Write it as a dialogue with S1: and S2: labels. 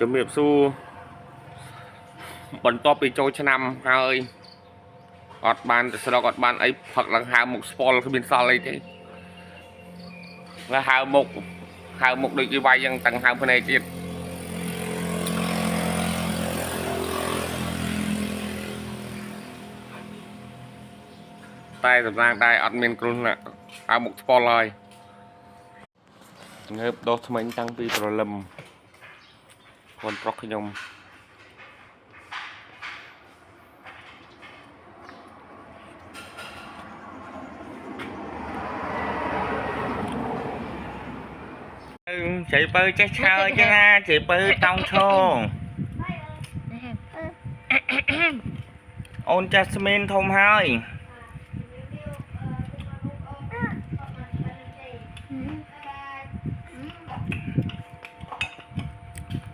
S1: ជំរាបសួរបន្ទាប់ពីចូលឆ្នាំហើយអត់បានទៅស្រុកអត់បានអីផឹកឡើងហៅមុខស្ពល់គ្មានសល់អីទេแล้วហៅមុខដូចគេវាយយ៉ាងទាំងហៅភ្នែកទៀតតែសម្រាប់ដែរអត់មានគ្រុនណាហៅមុខស្ពល់ហើយងើបដោះថ្មិញតាំងពីព្រលឹមคนប្រុសខ្ញុំchị Pư chắc sao chứ ha chị Pư tông xô ôn Jasmine thùng hơi